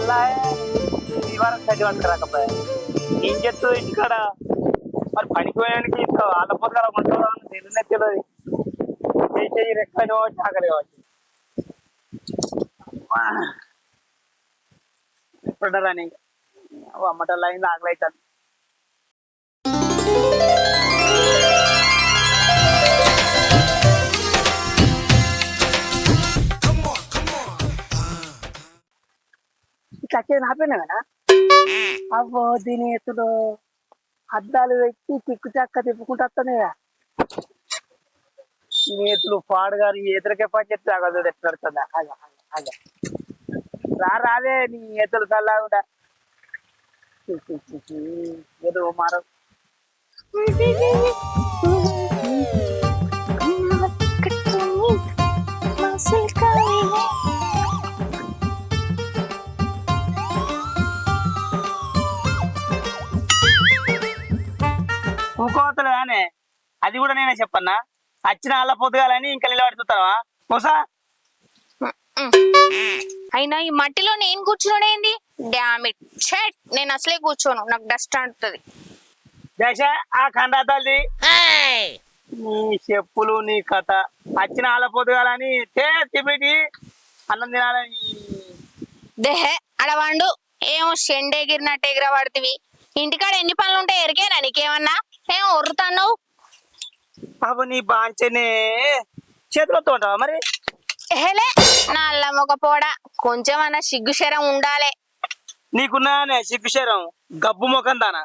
మళ్ళా ఈ వారం చదివి అంటారాకపోయా ఏం చెప్తూ ఇంటికాడ మరి పనికి పోయానికి ఇంకా వాళ్ళ పొద్దుగా ఉంటారా తెలియనే తెలియదు చేసేది రెక్క కావచ్చు ఆకలి కావచ్చు ఎప్పుడురాని అమ్మటల్లా అయింది ఆకలి అవుతుంది ఇట్లా నాపేనా కదా అవ్వో దీని ఎత్తులో అద్దాలు పెట్టి చిక్కు చక్క తిప్పుకుంటూ వస్తున్నాయిగా ఎత్తులు పాడుగాని ఎదురుకే పని చెప్తే అగదు ఎట్లా రాదే నీ ఎత్తులు చల్లాగుండా ఏదో మారవు ఊకోవతలేదానే అది కూడా నేనే చెప్పన్నా వచ్చిన అల్ల పొద్దుగాలని ఇంకా నిలబడి చూస్తావా బహుశా అయినా ఈ మట్టిలో నేను కూర్చున్నాడేంది డామిట్ షట్ నేను అసలే కూర్చోను నాకు డస్ట్ అంటుతుంది దశ ఆ ఖండాతల్ది నీ చెప్పులు నీ కథ వచ్చిన అల్ల పొద్దుగాలని తిప్పి అన్నం తినాలని దేహే అడవాండు ఏమో షెండే ఎగిరినట్టు ఎగిరబడుతుంది ఇంటికాడ ఎన్ని పనులు ఉంటాయి ఎరికేనా నీకేమన్నా ఏమో ఒర్రుతావు బాబు నీ బాంచనే చేతులతో ఉంటావా మరి హేలే నా అల్లమ్మొక పోడ కొంచెం అన్న సిగ్గుశరం ఉండాలి నీకున్నానే సిగ్గుశరం గబ్బు ముఖం దానా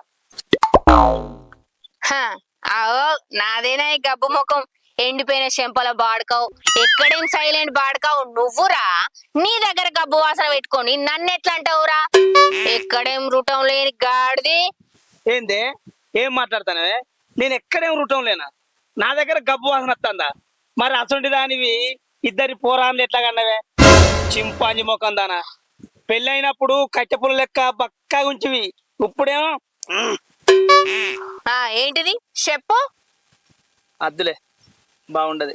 అవో నాదేనా ఈ గబ్బు ముఖం ఎండిపోయిన చెంపల బాడుకావు ఎక్కడేం సైలెంట్ బాడుకావు నువ్వురా నీ దగ్గర గబ్బు వాసన పెట్టుకొని నన్ను ఎట్లా అంటావురా ఎక్కడేం రుటం లేని గాడిది ఏందే ఏం మాట్లాడతానవే నేను ఎక్కడేం రుటం లేనా నా దగ్గర గబ్బు వాసన వస్తుందా మరి అసొంటి దానివి ఇద్దరి పోరాన్లు ఎట్లా కన్నవే చింపాంజి ముఖం దానా పెళ్ళైనప్పుడు కట్టెపుల లెక్క బక్కగా ఉంచివి ఇప్పుడేమో ఏంటిది చెప్పు అద్దులే బాగుండదు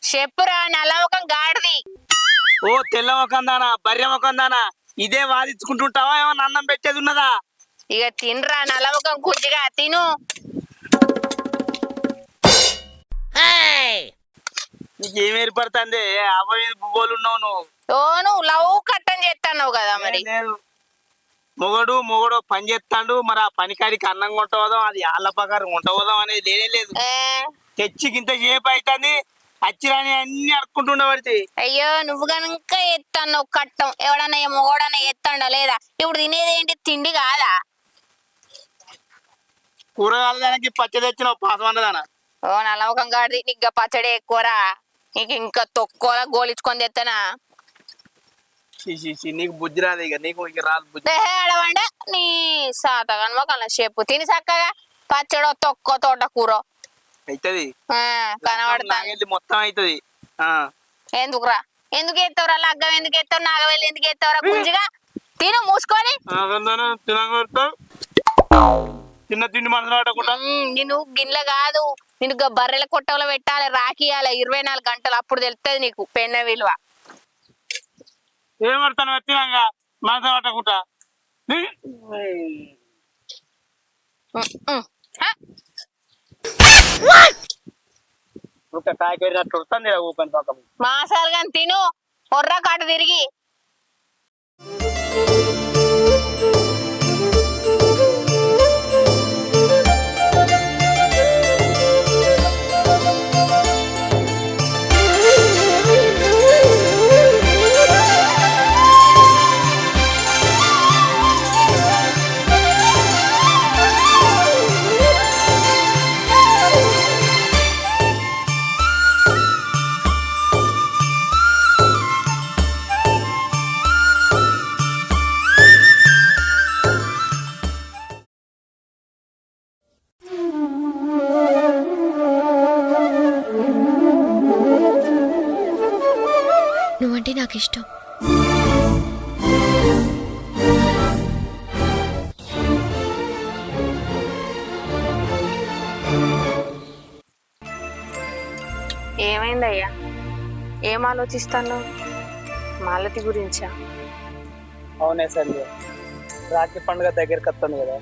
చెప్పురా నల్ల ముఖం గాడిది ఓ తెల్ల ముఖం దానా బర్రె ముఖం దానా ఇదే వాదించుకుంటుంటావా ఏమన్నా అన్నం పెట్టేది ఉన్నదా ఇక తినరా నల్ల ముఖం గుడ్డిగా తిను నీకు ఏం ఏర్పడుతుంది అబ్బాయి బువ్వలు ఉన్నావు నువ్వు నువ్వు లవ్ కట్టని చేస్తావు కదా మరి మొగడు పని చేస్తాడు మరి ఆ పనికాడికి అన్నం కొంటవదాం అది ఆళ్ళ ప్రకారం కొంటవదాం అనేది లేనే లేదు తెచ్చి ఇంత సేపు అవుతుంది అచ్చిరాని అన్ని అడుక్కుంటుండబడితే అయ్యో నువ్వు కనుక ఎత్తాను కట్టం ఎవడన్నా మొగడన్నా ఎత్తాడా లేదా ఇప్పుడు తినేది ఏంటి తిండి కాదా కూరగాయల దానికి పచ్చడి తెచ్చిన పాసం అన్నదానా నల్లముఖం కాడిది నీకు పచ్చడి ఎక్కువరా నీకు ఇంకా తొక్కువరా గోలించుకొని తెస్తానా నీకు బుద్ధి రాదు ఇక నీకు ఇక రాదు బుద్ధి అడవండి నీ సాతగా మొక్కల చెప్పు తిని చక్కగా పచ్చడో తొక్కో తోట కూర అవుతుంది కనబడతా మొత్తం అవుతుంది ఎందుకురా ఎందుకు ఎత్తావురా లగ్గం ఎందుకు ఎత్తావు నాగవెళ్ళి ఎందుకు ఎత్తావురా గుంజిగా తిను మూసుకొని చిన్న తిండి మనసు పడకుండా నేను గిన్నె కాదు నేను బర్రెల కొట్టలో పెట్టాలి రాకియాలి 24 గంటలు అప్పుడు తెలుస్తుంది నీకు పెన్న విలువ ఏమడతాను వచ్చినాక మనసు పట్టకుండా మాసాలు కానీ తిను ఒర్ర కాట తిరిగి నువ్వంటే నాకు ఇష్టం. ఏమైందయ్యా? ఏం ఆలోచిస్తాను? మాలతి గురించా? అవునే సంధ్య, రాఖీ పండుగ దగ్గరికి వస్తుంది కదా,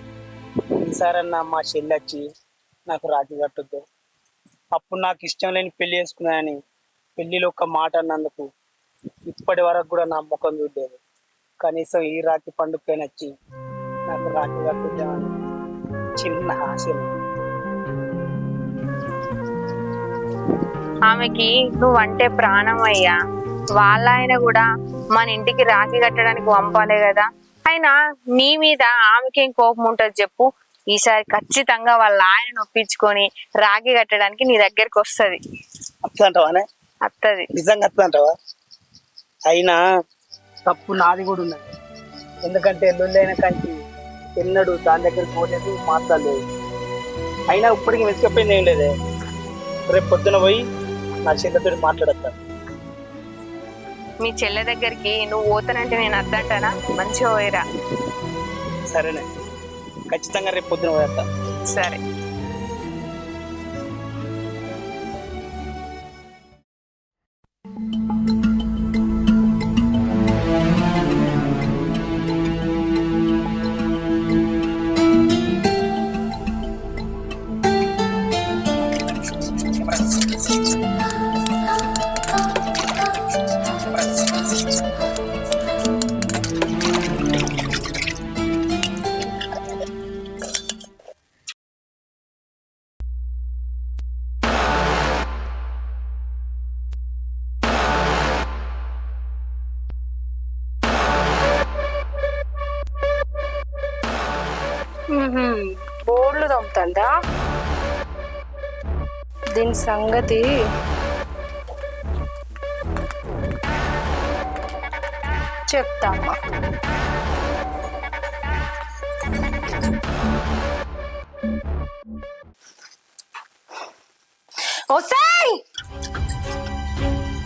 ఈసారన్నా మా చెల్లి వచ్చి నాకు రాఖీ కట్టొద్దు. అప్పుడు నాకు ఇష్టం లేని పెళ్లి చేసుకున్నానని పెళ్లిలో ఒక్క మాట అన్నందుకు ఇప్పటి వరకు కూడా నా ముఖం చూడలేదు. కనీసం ఈ రాఖీ పండుగకైనా వచ్చి నాకు రాఖీ కట్టుద్దామని చిన్న ఆశలు. ఆమెకి నువ్వంటే ప్రాణం అయ్యా. వాళ్ళ ఆయన కూడా మన ఇంటికి రాఖీ కట్టడానికి పంపాలే కదా. అయినా నీ మీద ఆమెకేం కోపం ఉంటది చెప్పు. ఈసారి ఖచ్చితంగా వాళ్ళ ఆయన ఒప్పించుకొని రాఖీ కట్టడానికి నీ దగ్గరికి వస్తది. అట్లంటావానే? వస్తది. నిజంగా అట్లంటావా? అయినా తప్పు నాది కూడా ఉన్నది. ఎందుకంటే ఎల్లుళ్ళైన కంచి ఎన్నడూ దాని దగ్గర పోలేదు, మాట్లాడలేదు. అయినా ఇప్పటికి వెతికపోయింది ఏం లేదే. రేపు పొద్దున పోయి నా చెల్లెతో మాట్లాడతాను. మీ చెల్లె దగ్గరికి నువ్వు పోతానంటే నేను అద్దంటానా? మంచిగా పోయిరా. సరేనే, ఖచ్చితంగా రేపు పొద్దున పోయేస్తా. సరే. బోర్లు తమ్ముతుందా? దీని సంగతి చెప్తామ్మా. వస్తాయి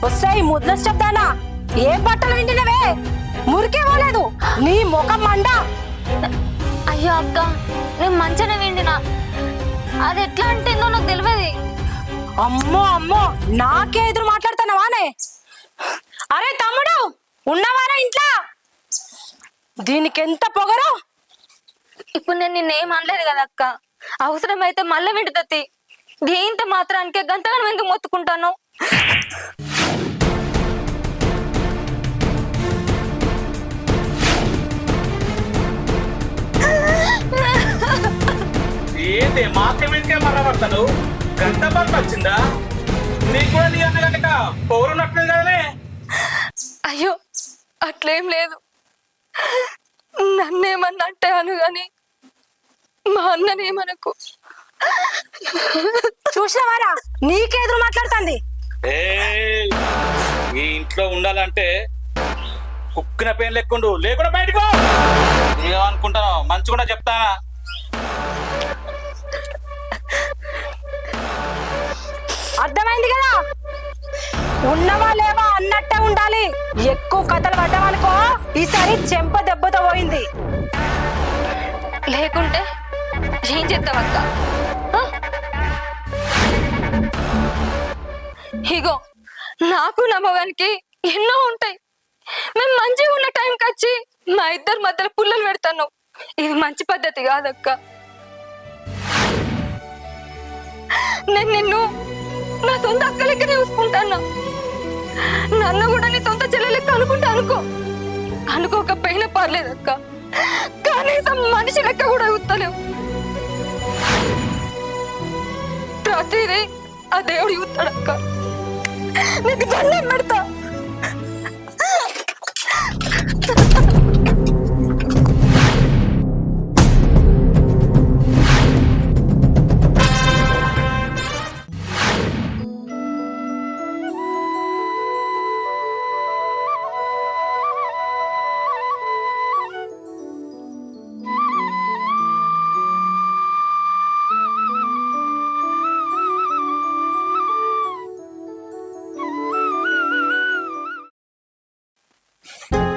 వస్తాయి ముద్ర చెప్తానా? ఏం బట్టలు విండినవే? మురికే పోలేదు నీ ముఖం మండ. అయ్యో అక్క, నేను మంచిగా విండినా. అది ఎట్లా అంటుందో నాకు తెలియదు. అమ్మో అమ్మో, నాకే ఎదురు మాట్లాడుతున్నావానే? అరే తమ్ముడు, ఉన్నవారా ఇంట్లో? దీనికి ఎంత పొగరు! ఇప్పుడు నేను నిన్నేం అనలేదు కదా అక్క. అవసరమైతే మళ్ళీ విండుతీ. దేంత మాత్రానికే గంటగా ఎందుకు మొత్తుకుంటాను? ఏంటి మాకేమింటికే మరపడతాను? గంట పంట వచ్చిందా నీకు కూడా? నీ అన్న కనుక పౌరున్నట్లేదు కదనే. అయ్యో అట్లేం లేదు. నన్నేమన్నా అంటే అను గాని మా అన్ననేమనకు. చూసినవారా, నీకే ఎదురు మాట్లాడుతుంది. ఈ ఇంట్లో ఉండాలంటే కుక్కిన పేరు లెక్కుండు, లేకుండా బయటకు ఏమనుకుంటానో మంచిగా చెప్తానా? అర్థమైంది కదా? ఉన్నవా లేవా అన్నట్టే ఉండాలి. ఎక్కువ కథలు పడ్డామనుకో ఈసారి చెంప దెబ్బతో పోయింది. లేకుంటే ఏం చేస్తావక్క? ఇగో నాకు నా మగానికి ఎన్నో ఉంటాయి. మేము మంచిగా ఉన్న టైంకి వచ్చి మా ఇద్దరు మధ్యలో పుల్లలు పెడతాను. ఇది మంచి పద్ధతి కాదక్క. నేను నిన్ను నా సొంత అక్క లెక్కనే చూసుకుంటాను. నన్ను కూడా నీ సొంత చెల్లె లెక్క అనుకుంటా అనుకో. అనుకోకపోయినా పర్లేదక్క, కనీసం మనిషి లెక్క కూడా చూస్తలేవు. ప్రతిదీ ఆ దేవుడు చూస్తాడక్క. నీకు దండం పెడతా.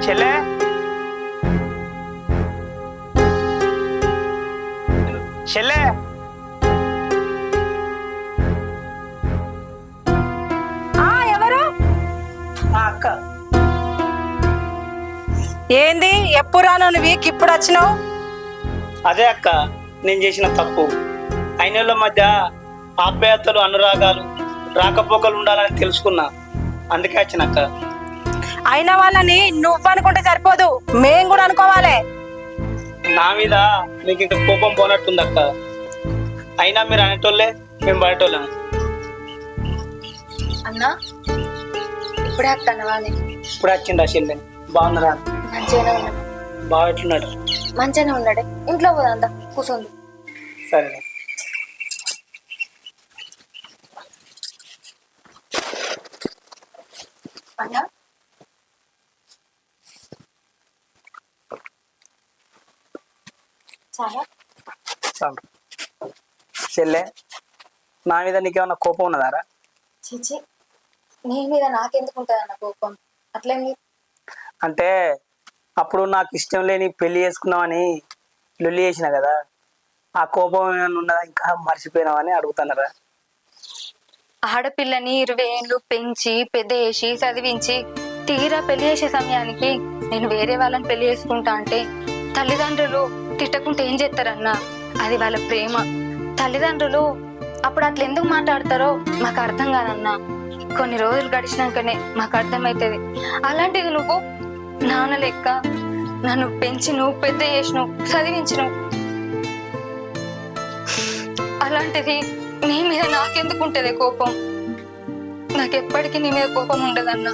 చెల్లె, చెల్లె, ఎవరు? అక్క. ఏంది ఎప్పుడు రాను నువ్వు ఇప్పుడు వచ్చినావు? అదే అక్క, నేను చేసిన తప్పు. అయినోళ్ళ మధ్య ఆప్యాయతలు, అనురాగాలు, రాకపోకలు ఉండాలని తెలుసుకున్నా. అందుకే వచ్చినక్క. అయిన వాళ్ళని నువ్వు అనుకుంటే సరిపోదు, మేం కూడా అనుకోవాలి. నా మీద మీకు ఇంకా కోపం పోనట్టుందక్క. అయినా మీరు అనేటోళ్ళే, మేము బయటోళ్ళం. అన్నా ఇప్పుడే అత్తన్న వాళ్ళే ఇప్పుడు వచ్చిందా చెల్లె? బాగున్నారా? మంచిగానే ఉన్నాడు. బాగా ఎట్లున్నాడు? మంచిగానే ఉన్నాడే. ఇంట్లో పోదా కూర్చోండి. సరే. అన్నా చాలా చాలు. చెల్లె, నా మీద నీకేమన్నా కోపం ఉన్నదారా? చిచి, నీ మీద నాకెందుకు ఉంటుంది అన్న కోపం? అట్లేమి అంటే అప్పుడు నాకు ఇష్టం లేని పెళ్లి చేసుకున్నామని లొల్లి చేసిన కదా, ఆ కోపం ఏమైనా ఉన్నదా, ఇంకా మర్చిపోయినావని అడుగుతున్నారా? ఆడపిల్లని 20 ఏళ్ళు పెంచి పెద్ద చేసి చదివించి తీరా పెళ్లి చేసే సమయానికి నేను వేరే వాళ్ళని పెళ్లి చేసుకుంటా అంటే తల్లిదండ్రులు తిట్టకుంటే ఏం చేస్తారన్నా? అది వాళ్ళ ప్రేమ. తల్లిదండ్రులు అప్పుడు అట్లా ఎందుకు మాట్లాడతారో మాకు అర్థం కాదన్నా. కొన్ని రోజులు గడిచినాకనే మాకు అర్థమవుతుంది. అలాంటిది నువ్వు నాన్న లెక్క నన్ను పెంచి నువ్వు పెద్ద చేసినావు, చదివించినావు. అలాంటిది నీ మీద నాకెందుకు ఉంటది కోపం? నాకు ఎప్పటికీ నీ మీద కోపం ఉండదన్నా.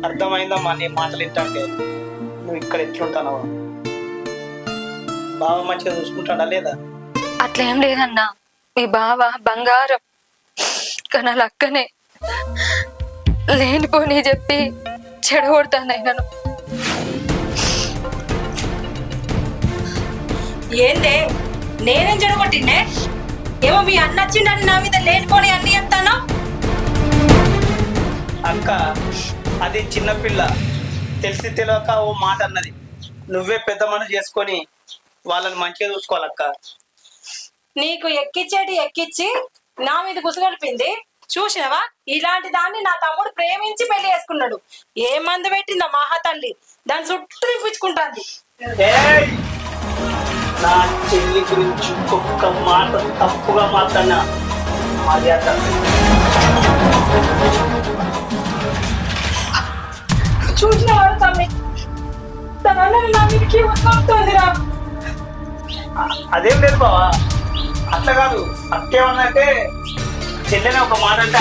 అర్థమైందమ్మా నీ మాటలు ఏంటంటే. నువ్వు ఇక్కడ ఎట్లుంటానో బావ మంచిగా చూసుకుంటాడా లేదా? అట్లేం లేదన్నా. మీ బావ బంగారం, కానీ వాళ్ళ అక్కనే లేనిపోని చెప్పి చెడగొడతాను నన్ను. ఏందే నేనేం చెడగొట్టిండే? ఏమో మీ అన్న వచ్చిండని నా మీద లేనిపోని అన్ని చెప్తాను. అక్క, అది చిన్నపిల్ల, తెలిసి తెలియక ఓ మాట అన్నది. నువ్వే పెద్ద మనసు చేసుకొని వాళ్ళని మంచిగా చూసుకోవాలక్క. నీకు ఎక్కిచ్చేటి ఎక్కిచ్చి నా మీద గుసగొలిపింది చూసినవా? ఇలాంటి దాన్ని నా తమ్ముడు ప్రేమించి పెళ్లి చేసుకున్నాడు. ఏ మందు పెట్టిందా మహా తల్లి, దాని చుట్టూ తిప్పించుకుంటాంది. ఏయ్! నా చెల్లి గురించి ఒక్క మాట తప్పుగా మాట్లాడినా మర్యాద. చూసిన వాడు తమ్మి తన అన్నని నా మీదకి వస్తుందిరా. అదేం లేదు బావా, అట్లా కాదు. అక్కేమన్నా అంటే చెల్లెనే ఒక మాట అంటే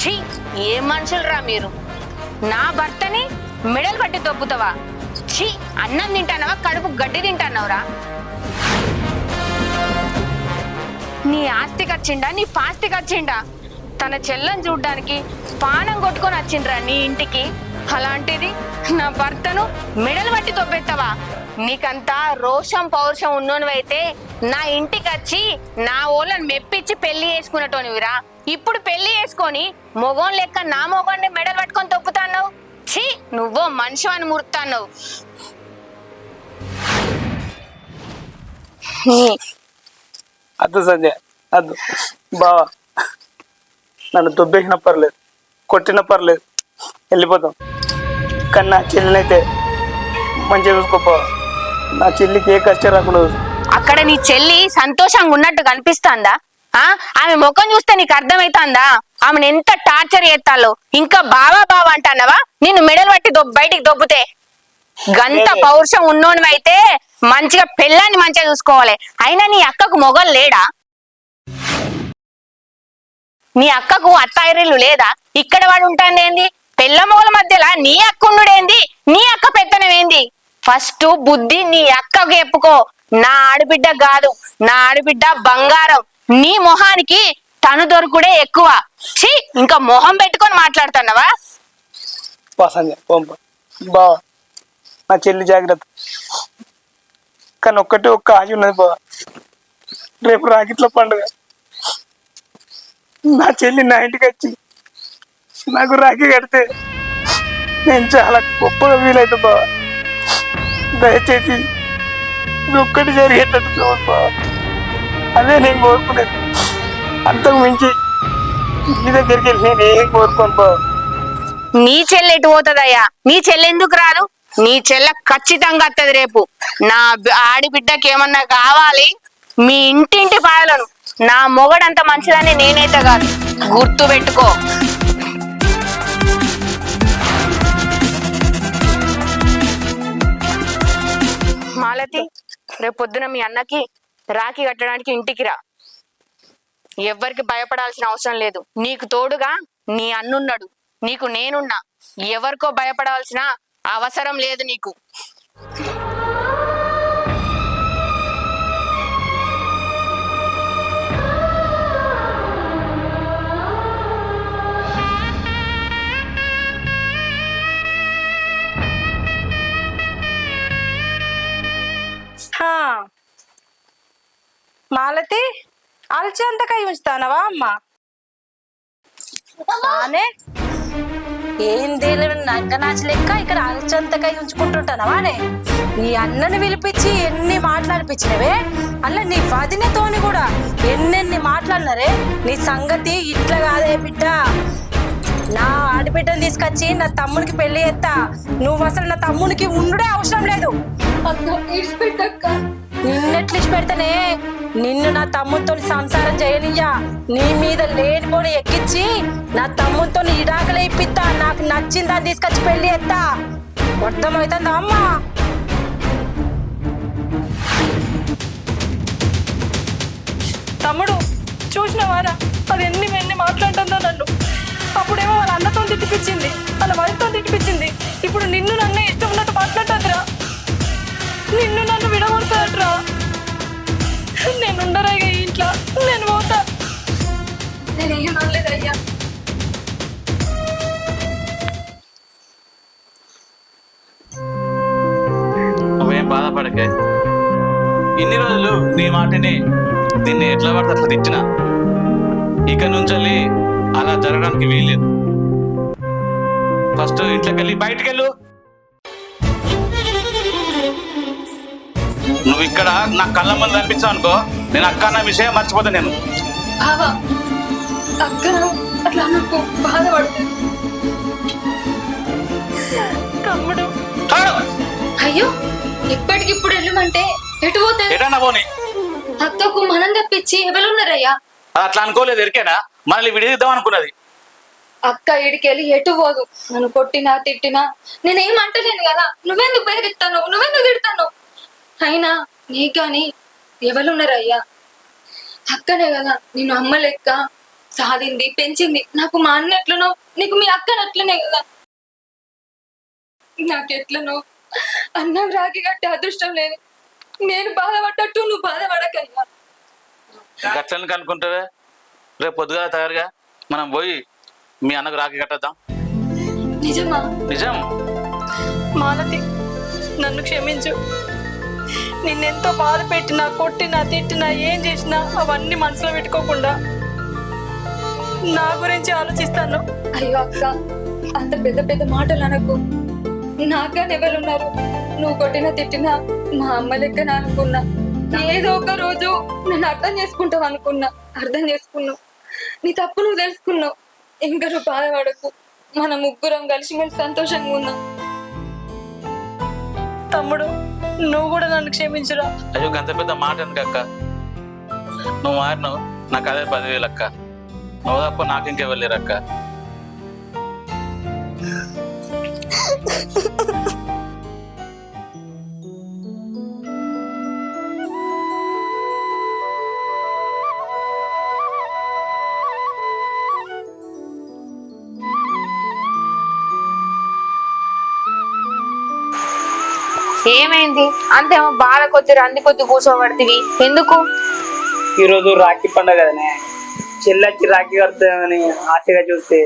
ఛీ, ఏ మనుషులరా మీరు? నా భర్తని మెడలు పట్టి దొబ్బుతావా? ఛీ, అన్నం తింటానవా, కడుపు గడ్డి తింటానవరా? నీ ఆస్తికి వచ్చిండా, నీ పాస్తికి వచ్చిండా? తన చెల్లని చూడ్డానికి పానం కొట్టుకొని వచ్చిండ్రా నీ ఇంటికి. అలాంటిది నా భర్తను మెడలు పట్టి దొబ్బెత్తావా? నీకంతా రోషం పౌరుషం ఉన్నోనివైతే నా ఇంటికి వచ్చి నా ఓళ్ళని మెప్పించి పెళ్లి చేసుకున్నటోనివిరా. ఇప్పుడు పెళ్లి చేసుకొని మొగం లెక్క నా మొగాన్ని మెడలు పట్టుకొని తొక్కుతాన్నావు. ఛీ, నువ్వో మనిషి అని మురుతాన్నావు. అద్దు సంజయ్, అద్దు బావా. నన్ను దొబ్బేసిన పర్లేదు, కొట్టిన పర్లేదు, వెళ్ళిపోతాం. కానీ నా చెల్లినైతే మంచిగా చూసుకోపో. నా చెల్లికి ఏ కష్టం రాకుండా చూసుకో. అక్కడ నీ చెల్లి సంతోషంగా ఉన్నట్టు కనిపిస్తాందా? ఆమె ముఖం చూస్తే నీకు అర్థమైతుందా ఆమెను ఎంత టార్చర్ చేస్తాలో? ఇంకా బావా బావా అంటానవా? నిన్ను మెడలు పట్టి బయటికి దొబ్బుతే. గంత పౌరుషం ఉన్నోనివైతే మంచిగా పెళ్ళాన్ని మంచిగా చూసుకోవాలి. అయినా నీ అక్కకు మొగలు లేడా? నీ అక్కకు అత్తాయిరీలు లేదా? ఇక్కడ వాడు ఉంటాందేంది? పెళ్ళ మొగల మధ్యలో నీ అక్క ఉండుడేంది? నీ అక్క పెత్తనమేంది? ఫస్ట్ బుద్ధి నీ అక్కకు చెప్పుకో. నా ఆడబిడ్డ కాదు, నా ఆడబిడ్డ బంగారం. నీ మొహానికి తను దొరుకుడే ఎక్కువ. ఛీ ఇంకా మొహం పెట్టుకొని మాట్లాడుతున్నావా? బా సంజయ్ పంప బా నా చెల్లి జాగ్రత్త. కానీ ఒక్క ఆశ ఉన్నది బా, రేపు రాకిట్ల పండుగ నా చెల్లి నా ఇంటికి వచ్చి నాకు రాఖీ కడితే నేను చాలా గొప్పగా ఫీల్ అవుతా బా. దయచేసి ఇది ఒక్కటి జరిగేటట్టు చూడు బా, అదే నేను కోరుకునేది. అంతకు మించి నీ దగ్గరికి వెళ్ళి నేను ఏం కోరుకోను బా. నీ చెల్లె ఎటు పోతుందయ్యా? నీ చెల్లె ఎందుకు రాదు? నీ చెల్లె ఖచ్చితంగా వస్తుంది రేపు. నా ఆడిబిడ్డకి ఏమన్నా కావాలి, మీ ఇంటింటి పాయలను నా మొగడంత మంచిదని నేనైతే కాదు, గుర్తు పెట్టుకో. మాలతి, రేపు పొద్దున మీ అన్నకి రాఖీ కట్టడానికి ఇంటికి రా. ఎవ్వరికి భయపడాల్సిన అవసరం లేదు. నీకు తోడుగా నీ అన్నున్నాడు, నీకు నేనున్నా. ఎవరికో భయపడాల్సిన అవసరం లేదు నీకు. హా, మాలతి అల్చంతకాయ ఉంచుతానవా అమ్మ? బానే ఏంది నంగనాచి లెక్క ఇక్కడ అల్చంతకాయ ఉంచుకుంటుంటానవానే? నీ అన్నని పిలిపించి ఎన్ని మాట్లాడిపించినవే, అలా నీ వదినతోని కూడా ఎన్నెన్ని మాట్లాడినరే. నీ సంగతి ఇట్లా కాదే బిడ్డ. నా ఆడబిడ్డని తీసుకొచ్చి నా తమ్మునికి పెళ్లి చేస్తా. నువ్వు అసలు నా తమ్మునికి ఉండుడే అవసరం లేదు. నిన్నెట్లు ఇచ్చి పెడతానే, నిన్ను నా తమ్ముతో సంసారం చేయనియ్యా. నీ మీద లేనిపోని ఎక్కించి నా తమ్ముతో ఇడాకలే ఇప్పిస్తా. నాకు నచ్చిందని తీసుకొచ్చి పెళ్లి చేస్తా. అర్థమవుతుందా అమ్మా? తమ్ముడు చూసినవారా, అది ఎన్ని మాట్లాడుతుందో నన్ను. అప్పుడేమో వాళ్ళ అన్నతో తిట్టిపించింది, వాళ్ళ వదితో తిట్టిపించింది. ఇప్పుడు నిన్ను నన్ను ఇష్టం ఉన్నట్టు మాట్లాడుతుందిరా. నిన్ను నన్ను విడగొడతాడ్రా. నేను ఉండరాగా ఈ ఇంట్లో, నేను పోతా. నేనేం అనలేదయ్యా. నువ్వేం బాధపడకే. ఇన్ని రోజులు నీ మాటని దీన్ని ఎట్లా పడితే అట్లా తిట్టినా, ఇక నుంచి అలా జరగడానికి వీల్లేదు. ఫస్ట్ ఇంట్లోకి వెళ్ళి బయటికి వెళ్ళు. నువ్వు ఇక్కడ నా కళ్ళ ముందు కనిపించావు అనుకో, నేను అక్క అన్న విషయం మర్చిపోతా. నేను తమ్ముడు అయ్యో, ఇప్పటికిప్పుడు వెళ్ళమంటే ఎటు పోతే? ఎటన్నా పోనీ, అక్కకు మనం తప్పించి ఎవరున్నారయ్యా? అది అట్లా అనుకోలేదు. ఎరికేనా మనల్ని విడిదిద్దాం అనుకున్నది. అక్క ఇడికెళ్ళి ఎటు పోదు. నన్ను కొట్టినా తిట్టినా నేనేం అంటలేను కదా. నువ్వెందుకు బెదిరిస్తాను, నువ్వెందుకు తిడతాను? అయినా నీకని ఎవరున్నారయ్యా? అక్కనే కదా నిన్ను అమ్మ లెక్క సాధింది, పెంచింది. నాకు మా అన్న ఎట్లనో, నీకు మీ అక్కను అట్లనే కదా. నాకెట్లనో అన్నం రాగి కట్టే అదృష్టం లేదు. నేను బాధపడ్డట్టు నువ్వు బాధపడకయ్యా. గట్లని కనుక్కుంటావే. రేపు పొద్దుగా తయారుగా మనం పోయి మీ అన్నకు రాఖీ కట్టేద్దాం. నిజమా? నిజం. మాలతి, నన్ను క్షమించు. నిన్నెంతో బాధ పెట్టినా, కొట్టినా, తిట్టినా, ఏం చేసినా అవన్నీ మనసులో పెట్టుకోకుండా నా గురించి ఆలోచిస్తాను. అయ్యో అక్క, అంత పెద్ద పెద్ద మాటలు అనకు. నాకని ఎవరున్నారు? నువ్వు కొట్టినా తిట్టినా మా అమ్మ లెక్క అనుకున్నా. ఏదో ఒక రోజు నన్ను అర్థం చేసుకుంటావు అనుకున్నా. అర్థం చేసుకున్నావు, నీ తప్పు నువ్వు తెలుసుకున్నావు. ఇంకా నువ్వు బాధపడకు. మన ముగ్గురం కలిసిమెలిసి సంతోషంగా ఉన్నాం. తమ్ముడు, నువ్వు కూడా నన్ను క్షమించురా. అయ్యో అంత పెద్ద మాట ఎందుకు అక్క? నువ్వు మారినావు, నాకు అదే 10,000 అక్క. నువ్వు తప్ప నాకు ఇంకే వెళ్ళారు అక్క. ఏమైంది? అంతేమో బాధ కొద్ది రంది కొద్ది కూర్చోబడితివి ఎందుకు? ఈరోజు రాఖీ పండుగ కదనే, చెల్లెచ్చి రాఖీ కడతామని ఆశగా చూస్తే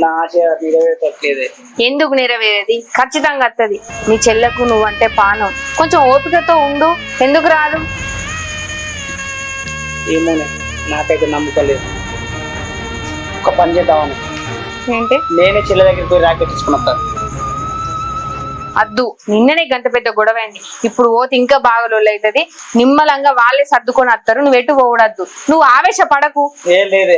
నా ఆశ నెరవేరట్లేదే. ఎందుకు నెరవేరేది? ఖచ్చితంగా వస్తుంది. మీ చెల్లకు నువ్వంటే పానం. కొంచెం ఓపికతో ఉండు. ఎందుకు రాదు? ఏమోనే, నాకైతే నమ్మకం లేదు. ఒక పని చేద్దామని ఏంటి? నేనే చెల్లె దగ్గరికి పోయి రాఖీ కట్టించుకుని వస్తాను. అద్దు, నిన్ననే గంట పెద్ద గొడవైంది. ఇప్పుడు పోతే ఇంకా బాగా లొల్లైతది. నిమ్మలంగా వాళ్ళే సర్దుకొని వస్తారు. నువ్వు ఎటు పోవడద్దు. నువ్వు ఆవేశపడకు. ఏం లేదే,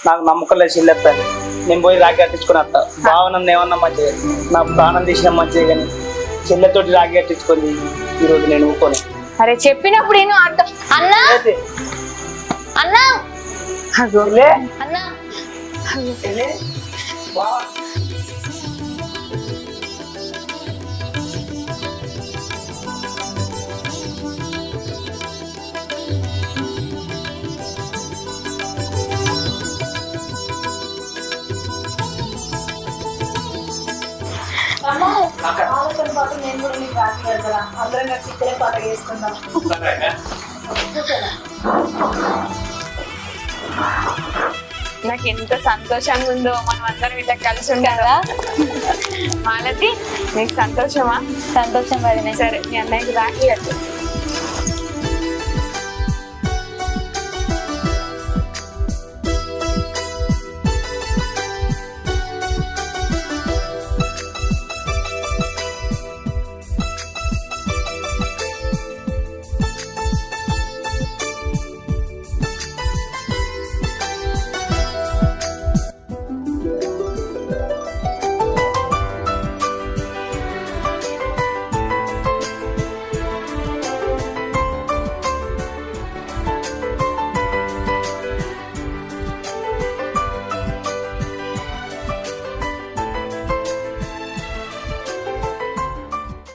నాకు నమ్మకం లేదు చెల్లెత్తాను. నేను పోయి రాఖీ కట్టించుకుని వస్తా. భావన ఏమన్నా మంచిగా, నా ప్రాణం తీసిన మంచిదే, కానీ చెల్లెతోటి రాఖీ కట్టించుకుంది ఈరోజు నేను ఊరుకోను. అరే చెప్పినప్పుడు నేను అర్థం. అన్నా అన్నా చెల్లె, అన్నా చెల్లె, బావ. నేను కూడా నీకు రాఖీ కడతా. అందరం కలిసి ఇక్కడే పండుగ చేసుకుందాం. నాకు ఎంత సంతోషంగా ఉందో మనం అందరం ఇట్లా కలిసి ఉండాలా. మాలతి, నీకు సంతోషమా? సంతోషం వదిన. సరే, మీ అన్నయ్యకి రాఖీ కట్టు.